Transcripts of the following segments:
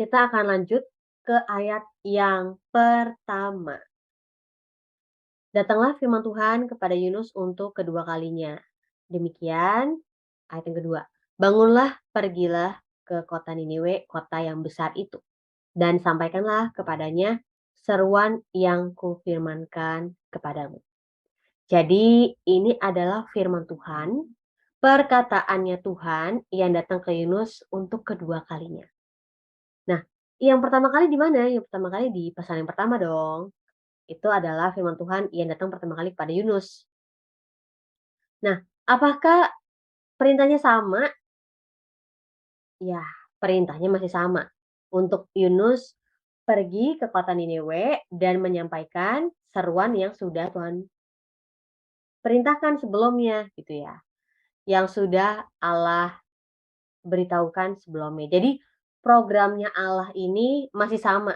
Kita akan lanjut ke ayat yang pertama. Datanglah firman Tuhan kepada Yunus untuk kedua kalinya. Demikian ayat yang kedua. Bangunlah, pergilah ke kota Niniwe, kota yang besar itu. Dan sampaikanlah kepadanya seruan yang kufirmankan kepadamu. Jadi ini adalah firman Tuhan, perkataannya Tuhan yang datang ke Yunus untuk kedua kalinya. Nah, yang pertama kali di mana? Yang pertama kali di pasal yang pertama dong. Itu adalah firman Tuhan yang datang pertama kali kepada Yunus. Nah, apakah perintahnya sama? Ya, perintahnya masih sama. Untuk Yunus pergi ke kota Niniwe dan menyampaikan seruan yang sudah Tuhan perintahkan sebelumnya gitu ya. Yang sudah Allah beritahukan sebelumnya. Jadi programnya Allah ini masih sama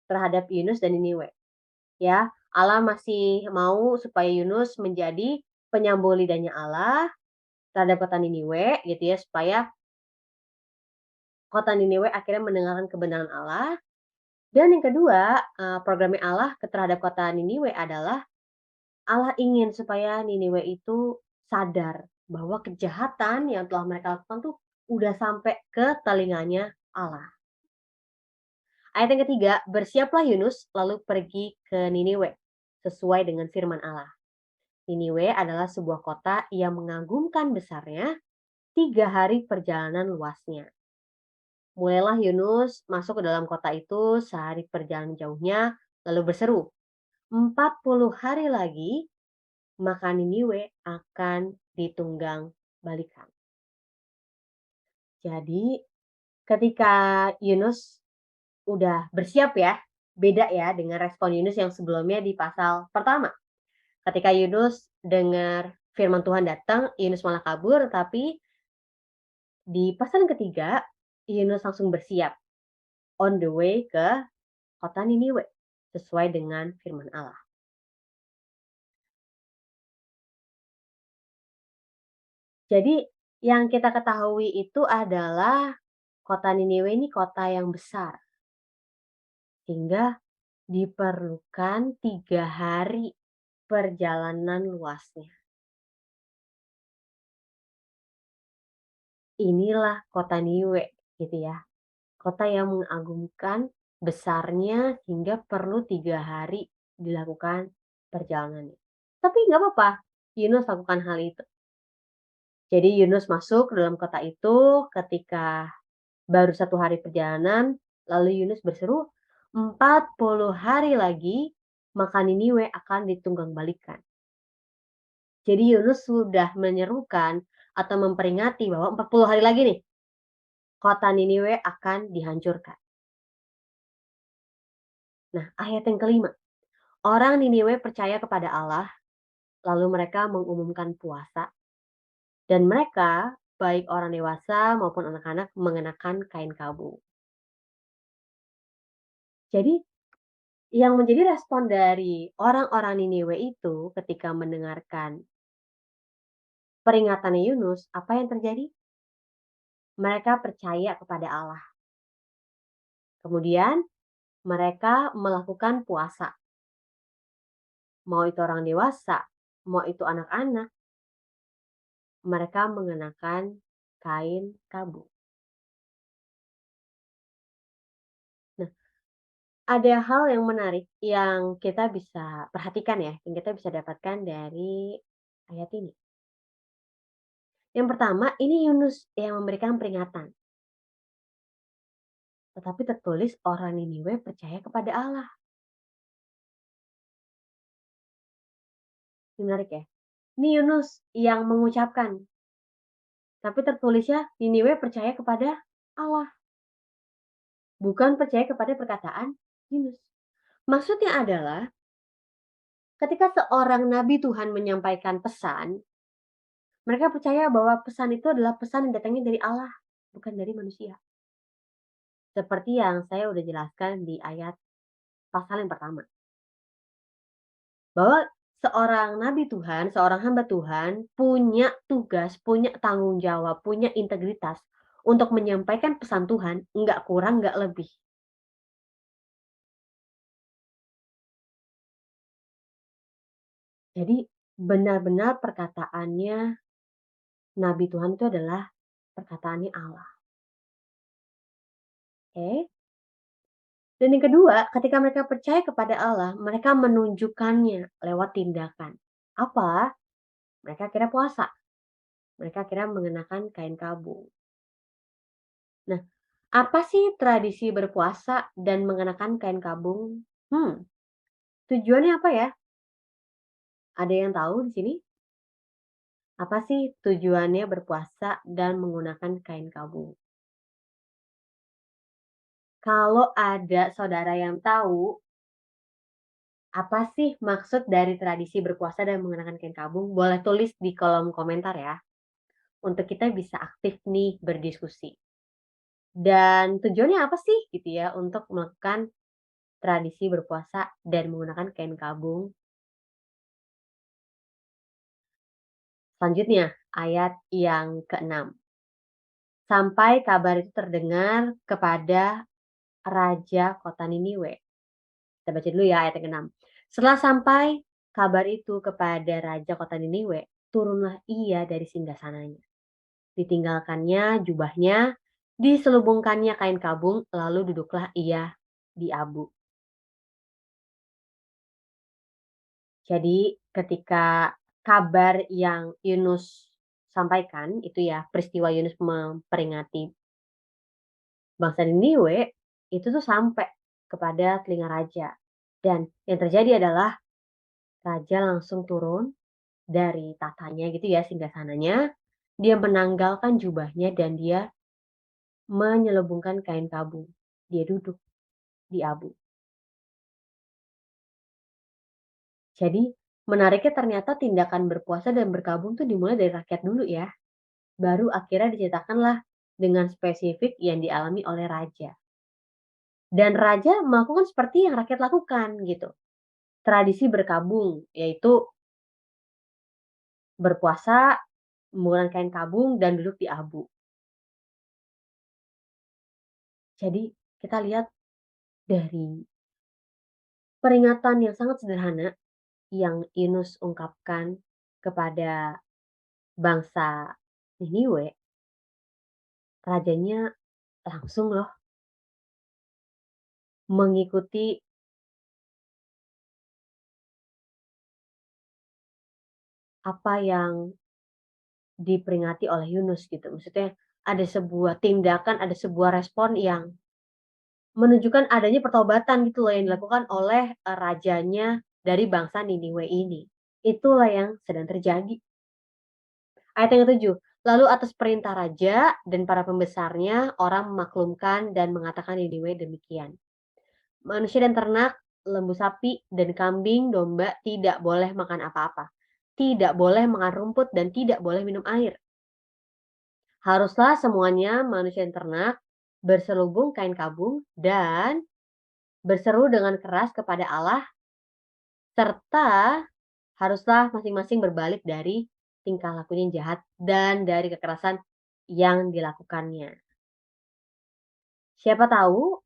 terhadap Yunus dan Niniwe. Ya, Allah masih mau supaya Yunus menjadi penyambung lidahnya Allah terhadap kota Niniwe gitu ya, supaya kota Niniwe akhirnya mendengarkan kebenaran Allah. Dan yang kedua, programnya Allah terhadap kota Niniwe adalah Allah ingin supaya Niniwe itu sadar bahwa kejahatan yang telah mereka lakukan tuh udah sampai ke telinganya Allah. Ayat yang ketiga, bersiaplah Yunus lalu pergi ke Niniwe sesuai dengan firman Allah. Niniwe adalah sebuah kota yang mengagumkan besarnya, 3 hari perjalanan luasnya. Mulailah Yunus masuk ke dalam kota itu sehari perjalanan jauhnya, lalu berseru, 40 hari lagi, maka Niniwe akan ditunggang balikan. Jadi ketika Yunus udah bersiap ya, beda ya dengan respon Yunus yang sebelumnya di pasal pertama. Ketika Yunus dengar firman Tuhan datang, Yunus malah kabur, tapi di pasal yang ketiga, Yunus langsung bersiap on the way ke kota Niniwe sesuai dengan firman Allah. Jadi yang kita ketahui itu adalah kota Niniwe ini kota yang besar, sehingga diperlukan 3 hari perjalanan luasnya. Inilah kota Niniwe gitu ya. Kota yang mengagumkan besarnya hingga perlu 3 hari dilakukan perjalanannya. Tapi nggak apa-apa, Yunus lakukan hal itu. Jadi Yunus masuk ke dalam kota itu ketika baru 1 hari perjalanan, lalu Yunus berseru, 40 hari lagi, maka Niniwe akan ditunggang balikan. Jadi Yunus sudah menyerukan atau memperingati bahwa 40 hari lagi nih, kota Niniwe akan dihancurkan. Nah, ayat yang kelima, orang Niniwe percaya kepada Allah, lalu mereka mengumumkan puasa, dan mereka, baik orang dewasa maupun anak-anak, mengenakan kain kabung. Jadi, yang menjadi respon dari orang-orang Niniwe itu ketika mendengarkan peringatannya Yunus, apa yang terjadi? Mereka percaya kepada Allah. Kemudian, mereka melakukan puasa. Mau itu orang dewasa, mau itu anak-anak, mereka mengenakan kain kabung. Nah, ada hal yang menarik yang kita bisa perhatikan ya, yang kita bisa dapatkan dari ayat ini. Yang pertama, ini Yunus yang memberikan peringatan. Tetapi tertulis orang Niniwe percaya kepada Allah. Ini menarik ya. Ini Yunus yang mengucapkan, tapi tertulisnya Niniwe percaya kepada Allah, bukan percaya kepada perkataan Yunus. Maksudnya adalah ketika seorang nabi Tuhan menyampaikan pesan, mereka percaya bahwa pesan itu adalah pesan yang datangnya dari Allah, bukan dari manusia. Seperti yang saya udah jelaskan di ayat pasal yang pertama. Bahwa seorang nabi Tuhan, seorang hamba Tuhan punya tugas, punya tanggung jawab, punya integritas untuk menyampaikan pesan Tuhan, nggak kurang, nggak lebih. Jadi benar-benar perkataannya nabi Tuhan itu adalah perkataannya Allah, oke? Dan yang kedua, ketika mereka percaya kepada Allah, mereka menunjukkannya lewat tindakan. Apa? Mereka akhirnya puasa, mereka akhirnya mengenakan kain kabung. Nah, apa sih tradisi berpuasa dan mengenakan kain kabung? Tujuannya apa ya? Ada yang tahu di sini? Apa sih tujuannya berpuasa dan menggunakan kain kabung? Kalau ada saudara yang tahu, apa sih maksud dari tradisi berpuasa dan mengenakan kain kabung? Boleh tulis di kolom komentar ya, untuk kita bisa aktif nih berdiskusi. Dan tujuannya apa sih gitu ya untuk melakukan tradisi berpuasa dan menggunakan kain kabung? Selanjutnya, ayat yang keenam. Sampai kabar itu terdengar kepada raja kota Niniwe. Kita baca dulu ya ayat yang keenam. Setelah sampai kabar itu kepada raja kota Niniwe, turunlah ia dari singgasananya. Ditinggalkannya jubahnya, diselubungkannya kain kabung, lalu duduklah ia di abu. Jadi ketika kabar yang Yunus sampaikan itu ya, peristiwa Yunus memperingati bangsa Niniwe, itu tuh sampai kepada telinga raja. Dan yang terjadi adalah raja langsung turun dari tatanya gitu ya, singgasananya. Dia menanggalkan jubahnya dan dia menyelubungkan kain kabung. Dia duduk di abu. Jadi menariknya ternyata tindakan berpuasa dan berkabung tuh dimulai dari rakyat dulu ya. Baru akhirnya diceritakanlah dengan spesifik yang dialami oleh raja. Dan raja melakukan seperti yang rakyat lakukan gitu. Tradisi berkabung, yaitu berpuasa, menggunakan kain kabung, dan duduk di abu. Jadi kita lihat dari peringatan yang sangat sederhana yang Yunus ungkapkan kepada bangsa Niniwe, rajanya langsung loh mengikuti apa yang diperingati oleh Yunus gitu. Maksudnya ada sebuah tindakan, ada sebuah respon yang menunjukkan adanya pertobatan gitu loh yang dilakukan oleh, rajanya dari bangsa Niniwe ini. Itulah yang sedang terjadi. Ayat yang ketujuh, lalu atas perintah raja dan para pembesarnya, orang memaklumkan dan mengatakan Niniwe demikian. Manusia dan ternak, lembu sapi dan kambing domba tidak boleh makan apa-apa. Tidak boleh makan rumput dan tidak boleh minum air. Haruslah semuanya manusia dan ternak berselubung kain kabung dan berseru dengan keras kepada Allah, serta haruslah masing-masing berbalik dari tingkah lakunya yang jahat dan dari kekerasan yang dilakukannya. Siapa tahu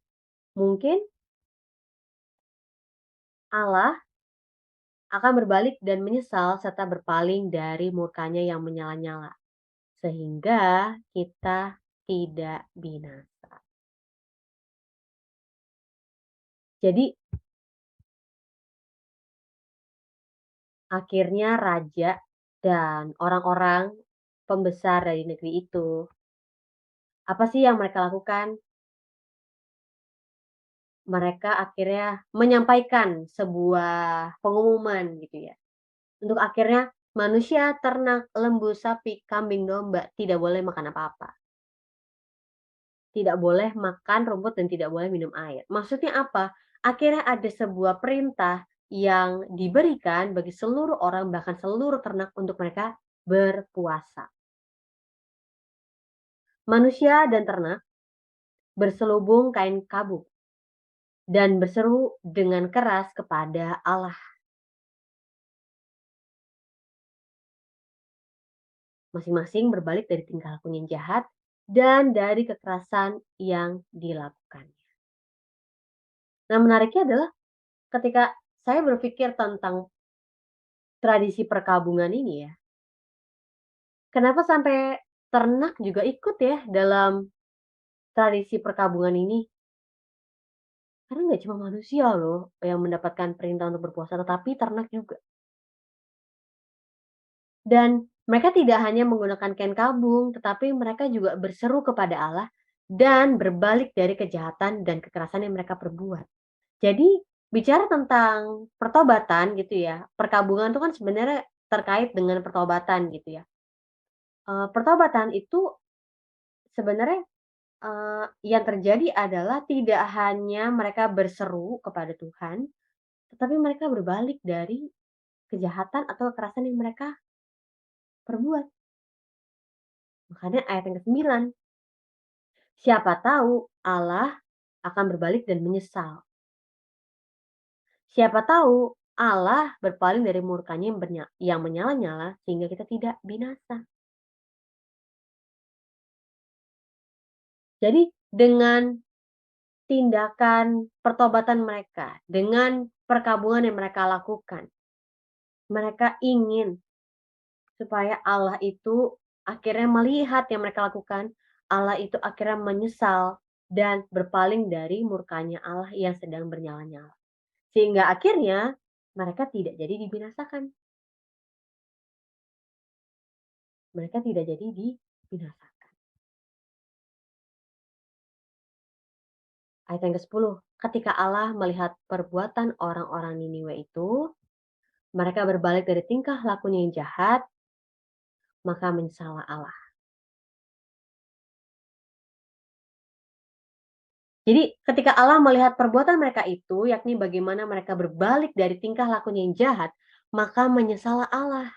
mungkin Allah akan berbalik dan menyesal serta berpaling dari murkanya yang menyala-nyala, sehingga kita tidak binasa. Jadi akhirnya raja dan orang-orang pembesar dari negeri itu, apa sih yang mereka lakukan? Mereka akhirnya menyampaikan sebuah pengumuman gitu ya, untuk akhirnya manusia, ternak, lembu, sapi, kambing, domba tidak boleh makan apa-apa. Tidak boleh makan rumput dan tidak boleh minum air. Maksudnya apa? Akhirnya ada sebuah perintah yang diberikan bagi seluruh orang, bahkan seluruh ternak untuk mereka berpuasa. Manusia dan ternak berselubung kain kabung dan berseru dengan keras kepada Allah. Masing-masing berbalik dari tingkah lakunya yang jahat dan dari kekerasan yang dilakukan. Nah, menariknya adalah ketika saya berpikir tentang tradisi perkabungan ini ya, kenapa sampai ternak juga ikut ya dalam tradisi perkabungan ini? Karena nggak cuma manusia loh yang mendapatkan perintah untuk berpuasa, tetapi ternak juga. Dan mereka tidak hanya menggunakan kain kabung, tetapi mereka juga berseru kepada Allah dan berbalik dari kejahatan dan kekerasan yang mereka perbuat. Jadi bicara tentang pertobatan gitu ya, perkabungan itu kan sebenarnya terkait dengan pertobatan gitu ya. Pertobatan itu sebenarnya, yang terjadi adalah tidak hanya mereka berseru kepada Tuhan, tetapi mereka berbalik dari kejahatan atau kekerasan yang mereka perbuat. Makanya ayat yang ke-9, siapa tahu Allah akan berbalik dan menyesal. Siapa tahu Allah berpaling dari murkanya yang menyala-nyala sehingga kita tidak binasa. Jadi dengan tindakan pertobatan mereka, dengan perkabungan yang mereka lakukan, mereka ingin supaya Allah itu akhirnya melihat yang mereka lakukan, Allah itu akhirnya menyesal dan berpaling dari murkanya Allah yang sedang bernyala-nyala. Sehingga akhirnya mereka tidak jadi dibinasakan, mereka tidak jadi dibinasakan. Ayat yang ke-10, ketika Allah melihat perbuatan orang-orang Niniwe itu, mereka berbalik dari tingkah lakunya yang jahat, maka menyesallah Allah. Jadi ketika Allah melihat perbuatan mereka itu, yakni bagaimana mereka berbalik dari tingkah lakunya yang jahat, maka menyesallah Allah.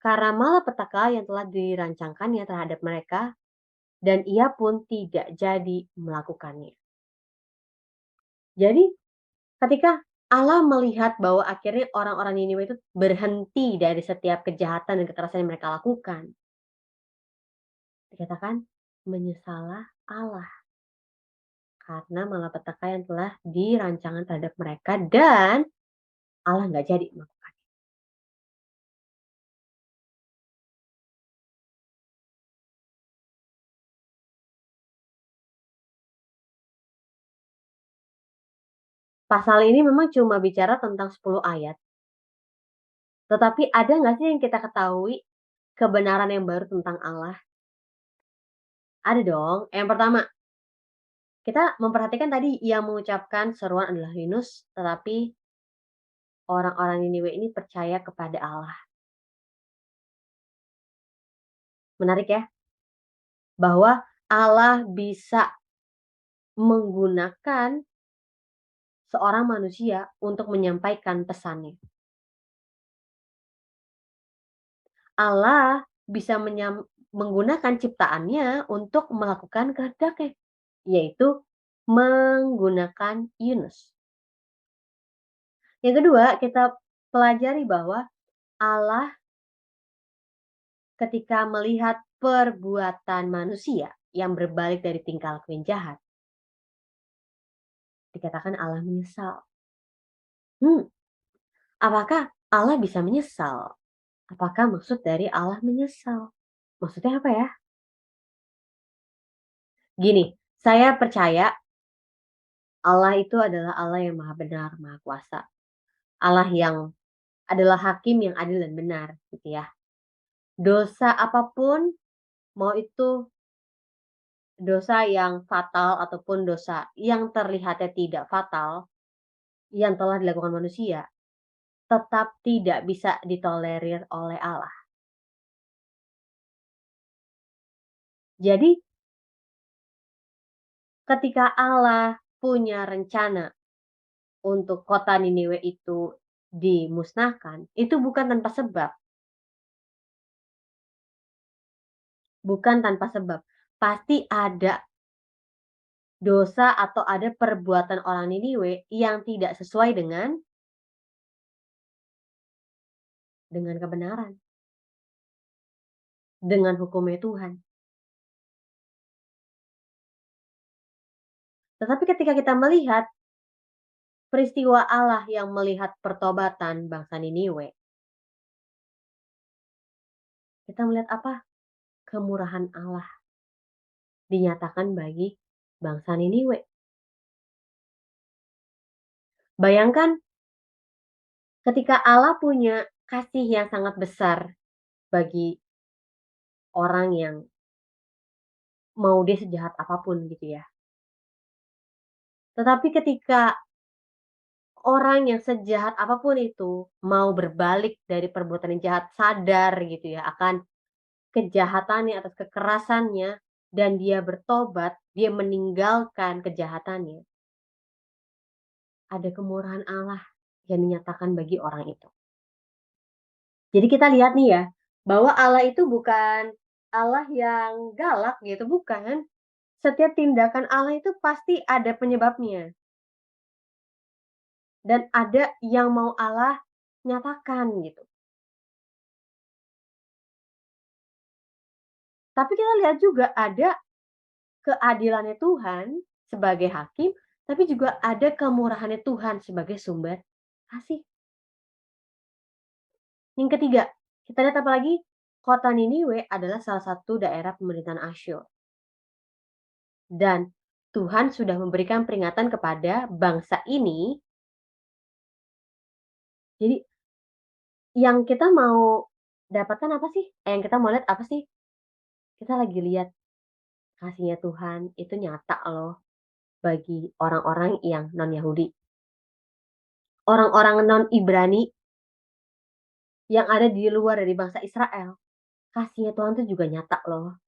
Karena malapetaka yang telah dirancangkannya terhadap mereka, dan ia pun tidak jadi melakukannya. Jadi ketika Allah melihat bahwa akhirnya orang-orang Niniwe itu berhenti dari setiap kejahatan dan kekerasan yang mereka lakukan, dikatakan menyesallah Allah karena malapetaka yang telah dirancangkan terhadap mereka dan Allah nggak jadi melakukan. Pasal ini memang cuma bicara tentang 10 ayat, tetapi ada nggak sih yang kita ketahui kebenaran yang baru tentang Allah? Ada dong. Yang pertama, kita memperhatikan tadi yang mengucapkan seruan adalah Yunus, tetapi orang-orang Niniwe ini percaya kepada Allah. Menarik ya, bahwa Allah bisa menggunakan seorang manusia untuk menyampaikan pesannya. Allah bisa menggunakan ciptaannya untuk melakukan kehendaknya, yaitu menggunakan Yunus. Yang kedua, kita pelajari bahwa Allah ketika melihat perbuatan manusia yang berbalik dari tingkah laku yang jahat, dikatakan Allah menyesal. Hmm, apakah Allah bisa menyesal? Apakah maksud dari Allah menyesal? Maksudnya apa ya? Gini, saya percaya Allah itu adalah Allah yang maha benar, maha kuasa. Allah yang adalah hakim yang adil dan benar, gitu ya. Dosa apapun, mau itu dosa yang fatal ataupun dosa yang terlihatnya tidak fatal, yang telah dilakukan manusia, tetap tidak bisa ditolerir oleh Allah. Jadi, ketika Allah punya rencana untuk kota Niniwe itu dimusnahkan, itu bukan tanpa sebab, bukan tanpa sebab. Pasti ada dosa atau ada perbuatan orang Niniwe yang tidak sesuai dengan kebenaran, dengan hukumnya Tuhan. Tetapi ketika kita melihat peristiwa Allah yang melihat pertobatan bangsa Niniwe, kita melihat apa? Kemurahan Allah dinyatakan bagi bangsa Niniwe. Bayangkan ketika Allah punya kasih yang sangat besar bagi orang yang mau dia sejahat apapun gitu ya. Tetapi ketika orang yang sejahat apapun itu mau berbalik dari perbuatan yang jahat, sadar gitu ya akan kejahatannya, atas kekerasannya, dan dia bertobat, dia meninggalkan kejahatannya, ada kemurahan Allah yang dinyatakan bagi orang itu. Jadi kita lihat nih ya, bahwa Allah itu bukan Allah yang galak gitu, bukan. Setiap tindakan Allah itu pasti ada penyebabnya, dan ada yang mau Allah nyatakan gitu. Tapi kita lihat juga ada keadilannya Tuhan sebagai hakim, tapi juga ada kemurahannya Tuhan sebagai sumber kasih. Yang ketiga, kita lihat apa lagi? Kota Niniwe adalah salah satu daerah pemerintahan Asyur. Dan Tuhan sudah memberikan peringatan kepada bangsa ini. Jadi yang kita mau dapatkan apa sih? Yang kita mau lihat apa sih? Kita lagi lihat kasihnya Tuhan itu nyata loh bagi orang-orang yang non-Yahudi. Orang-orang non-Ibrani yang ada di luar dari bangsa Israel. Kasihnya Tuhan tuh juga nyata loh.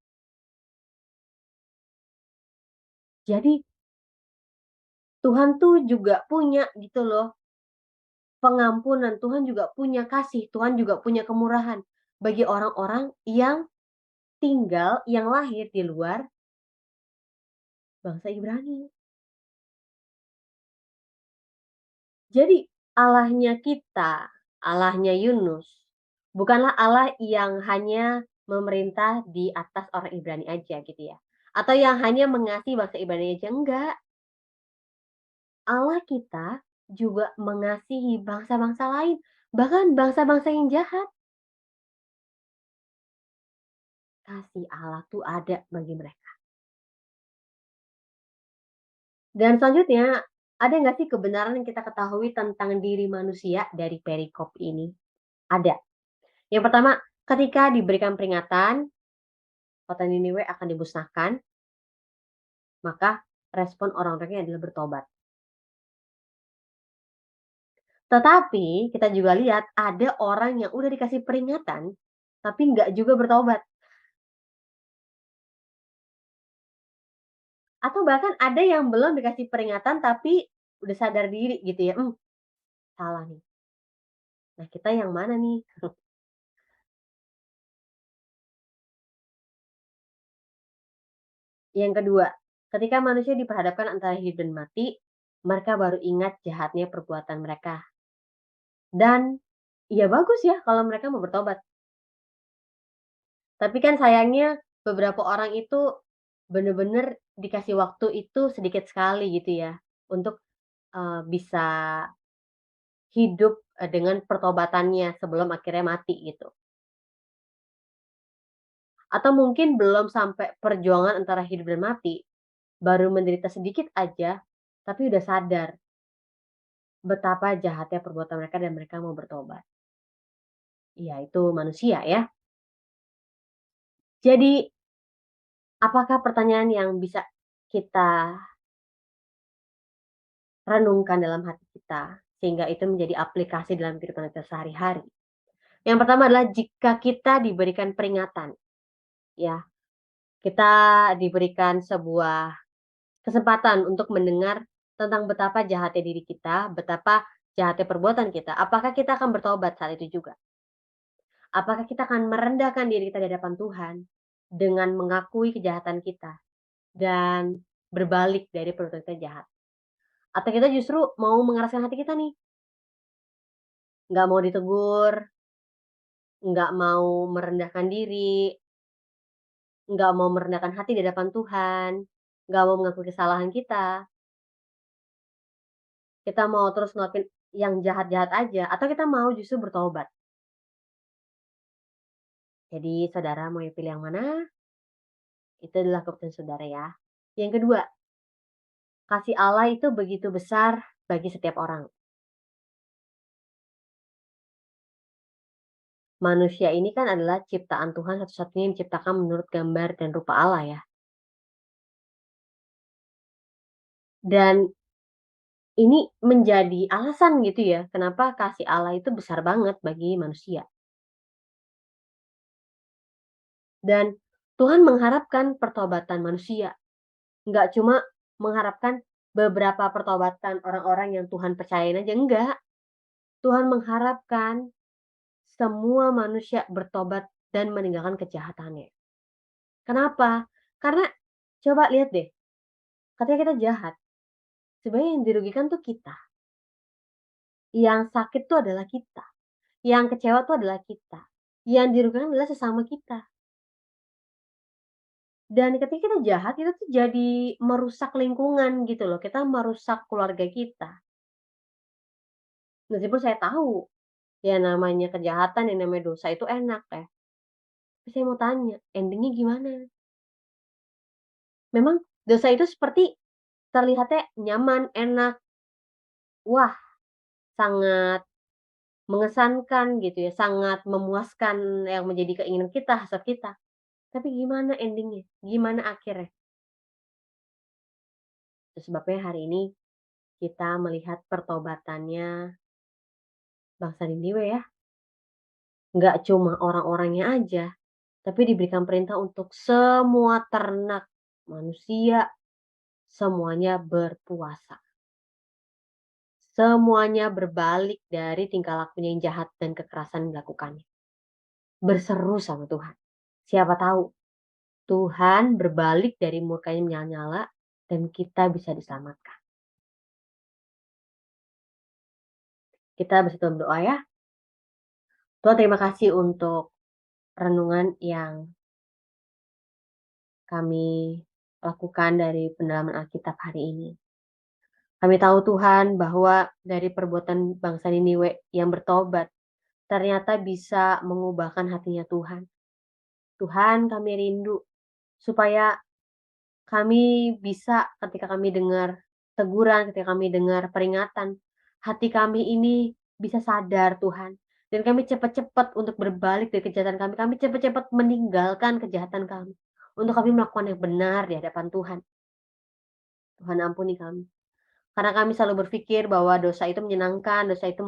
Jadi Tuhan tuh juga punya gitu loh pengampunan, Tuhan juga punya kasih, Tuhan juga punya kemurahan bagi orang-orang yang tinggal, yang lahir di luar bangsa Ibrani. Jadi Allahnya kita, Allahnya Yunus, bukanlah Allah yang hanya memerintah di atas orang Ibrani aja gitu ya. Atau yang hanya mengasihi bangsa Ibrani aja, enggak. Allah kita juga mengasihi bangsa-bangsa lain, bahkan bangsa-bangsa yang jahat. Kasih Allah tuh ada bagi mereka. Dan selanjutnya, ada nggak sih kebenaran yang kita ketahui tentang diri manusia dari perikop ini? Ada. Yang pertama, ketika diberikan peringatan, kota Niniwe akan dimusnahkan, maka respon orang-orangnya adalah bertobat. Tetapi kita juga lihat ada orang yang udah dikasih peringatan, tapi nggak juga bertobat. Atau bahkan ada yang belum dikasih peringatan tapi udah sadar diri gitu ya, salah nih. Nah kita yang mana nih? Yang kedua, ketika manusia diperhadapkan antara hidup dan mati, mereka baru ingat jahatnya perbuatan mereka. Dan ya bagus ya kalau mereka mau bertobat. Tapi kan sayangnya beberapa orang itu bener-bener dikasih waktu itu sedikit sekali gitu ya untuk, bisa hidup, dengan pertobatannya sebelum akhirnya mati gitu. Atau mungkin belum sampai perjuangan antara hidup dan mati, baru menderita sedikit aja, tapi udah sadar betapa jahatnya perbuatan mereka dan mereka mau bertobat. Iya, itu manusia ya. Jadi, apakah pertanyaan yang bisa kita renungkan dalam hati kita, sehingga itu menjadi aplikasi dalam kehidupan kita sehari-hari? Yang pertama adalah jika kita diberikan peringatan, ya, kita diberikan sebuah kesempatan untuk mendengar tentang betapa jahatnya diri kita, betapa jahatnya perbuatan kita, apakah kita akan bertobat saat itu juga? Apakah kita akan merendahkan diri kita di hadapan Tuhan dengan mengakui kejahatan kita dan berbalik dari perbuatan kita jahat? Atau kita justru mau mengeraskan hati kita nih, nggak mau ditegur, nggak mau merendahkan diri, nggak mau merendahkan hati di hadapan Tuhan, nggak mau mengakui kesalahan kita. Kita mau terus ngelakuin yang jahat-jahat aja atau kita mau justru bertobat? Jadi saudara mau pilih yang mana? Itu adalah keputusan saudara ya. Yang kedua, kasih Allah itu begitu besar bagi setiap orang. Manusia ini kan adalah ciptaan Tuhan satu-satunya yang diciptakan menurut gambar dan rupa Allah ya. Dan ini menjadi alasan gitu ya, kenapa kasih Allah itu besar banget bagi manusia. Dan Tuhan mengharapkan pertobatan manusia, nggak cuma mengharapkan beberapa pertobatan orang-orang yang Tuhan percayain aja, enggak. Tuhan mengharapkan semua manusia bertobat dan meninggalkan kejahatannya. Kenapa? Karena coba lihat deh, ketika kita jahat, sebenarnya yang dirugikan tuh kita, yang sakit tuh adalah kita, yang kecewa tuh adalah kita, yang dirugikan adalah sesama kita. Dan ketika kita jahat, itu tuh jadi merusak lingkungan gitu loh, kita merusak keluarga kita. Meskipun saya tahu, ya namanya kejahatan, yang namanya dosa itu enak ya. Tapi saya mau tanya, ending-nya gimana? Memang dosa itu seperti terlihatnya nyaman, enak, wah sangat mengesankan gitu ya, sangat memuaskan yang menjadi keinginan kita, hasrat kita. Tapi gimana ending-nya? Gimana akhirnya? Itu sebabnya hari ini kita melihat pertobatannya bangsa Niniwe ya. Nggak cuma orang-orangnya aja, tapi diberikan perintah untuk semua ternak manusia, semuanya berpuasa. Semuanya berbalik dari tingkah lakunya yang jahat dan kekerasan yang dilakukannya. Berseru sama Tuhan. Siapa tahu Tuhan berbalik dari murkanya menyala-nyala dan kita bisa diselamatkan. Kita bersatu berdoa ya. Tuhan terima kasih untuk renungan yang kami lakukan dari pendalaman Alkitab hari ini. Kami tahu Tuhan bahwa dari perbuatan bangsa Niniwe yang bertobat ternyata bisa mengubahkan hatinya Tuhan. Tuhan kami rindu supaya kami bisa ketika kami dengar teguran, ketika kami dengar peringatan, hati kami ini bisa sadar Tuhan. Dan kami cepat-cepat untuk berbalik dari kejahatan kami. Kami cepat-cepat meninggalkan kejahatan kami. Untuk kami melakukan yang benar di hadapan Tuhan. Tuhan ampuni kami. Karena kami selalu berpikir bahwa dosa itu menyenangkan, dosa itu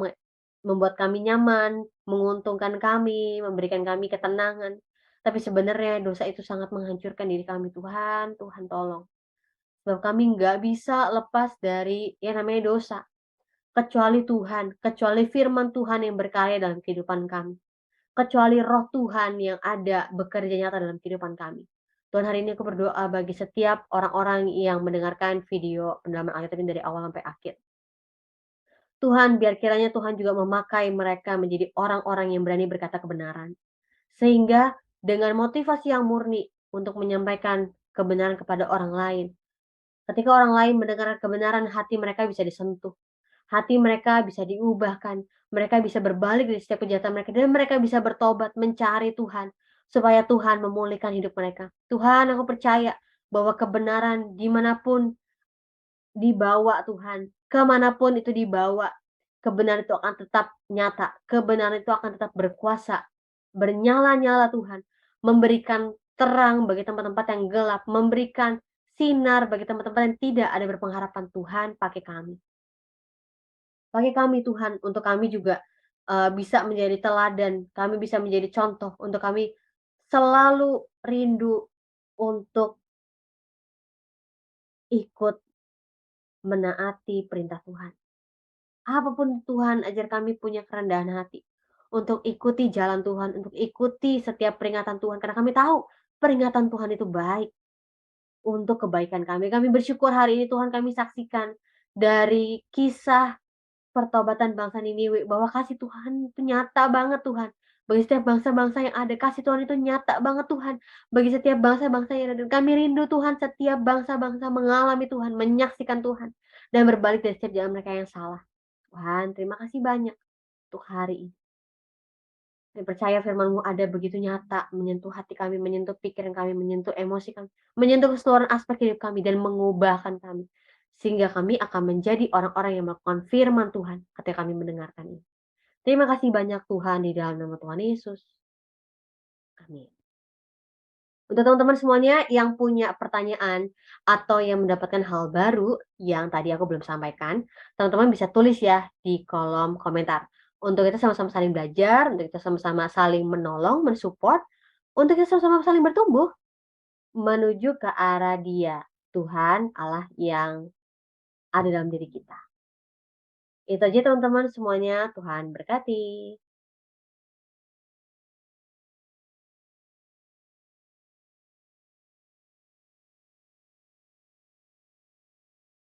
membuat kami nyaman, menguntungkan kami, memberikan kami ketenangan. Tapi sebenarnya dosa itu sangat menghancurkan diri kami. Tuhan, Tuhan tolong. Sebab kami nggak bisa lepas dari yang namanya dosa. Kecuali Tuhan, kecuali firman Tuhan yang berkarya dalam kehidupan kami. Kecuali roh Tuhan yang ada bekerja nyata dalam kehidupan kami. Tuhan hari ini aku berdoa bagi setiap orang-orang yang mendengarkan video pendalaman Alkitab ini dari awal sampai akhir. Tuhan, biar kiranya Tuhan juga memakai mereka menjadi orang-orang yang berani berkata kebenaran. Sehingga dengan motivasi yang murni untuk menyampaikan kebenaran kepada orang lain. Ketika orang lain mendengar kebenaran, hati mereka bisa disentuh. Hati mereka bisa diubahkan. Mereka bisa berbalik dari setiap kejahatan mereka. Dan mereka bisa bertobat, mencari Tuhan. Supaya Tuhan memulihkan hidup mereka. Tuhan, aku percaya bahwa kebenaran dimanapun dibawa Tuhan, kemanapun itu dibawa, kebenaran itu akan tetap nyata, kebenaran itu akan tetap berkuasa, bernyala-nyala Tuhan, memberikan terang bagi tempat-tempat yang gelap, memberikan sinar bagi tempat-tempat yang tidak ada berpengharapan. Tuhan, pakai kami. Pakai kami Tuhan, untuk kami juga, bisa menjadi teladan, kami bisa menjadi contoh, untuk kami selalu rindu untuk ikut menaati perintah Tuhan. Apapun Tuhan ajar kami punya kerendahan hati, untuk ikuti jalan Tuhan, untuk ikuti setiap peringatan Tuhan, karena kami tahu peringatan Tuhan itu baik untuk kebaikan kami. Kami bersyukur hari ini Tuhan kami saksikan dari kisah pertobatan bangsa Niniwe bahwa kasih Tuhan itu nyata banget Tuhan. Bagi setiap bangsa-bangsa yang ada, kasih Tuhan itu nyata banget Tuhan. Bagi setiap bangsa-bangsa yang ada, kami rindu Tuhan setiap bangsa-bangsa mengalami Tuhan, menyaksikan Tuhan, dan berbalik dari setiap jalan mereka yang salah. Tuhan, terima kasih banyak untuk hari ini. Kami percaya firman-Mu ada begitu nyata, menyentuh hati kami, menyentuh pikiran kami, menyentuh emosi kami, menyentuh keseluruhan aspek hidup kami, dan mengubahkan kami. Sehingga kami akan menjadi orang-orang yang melakukan firman Tuhan ketika kami mendengarkan ini. Terima kasih banyak Tuhan di dalam nama Tuhan Yesus. Amin. Untuk teman-teman semuanya yang punya pertanyaan atau yang mendapatkan hal baru yang tadi aku belum sampaikan, teman-teman bisa tulis ya di kolom komentar. Untuk kita sama-sama saling belajar, untuk kita sama-sama saling menolong, mensupport, untuk kita sama-sama saling bertumbuh menuju ke arah Dia, Tuhan Allah yang ada dalam diri kita. Itu aja teman-teman semuanya, Tuhan berkati.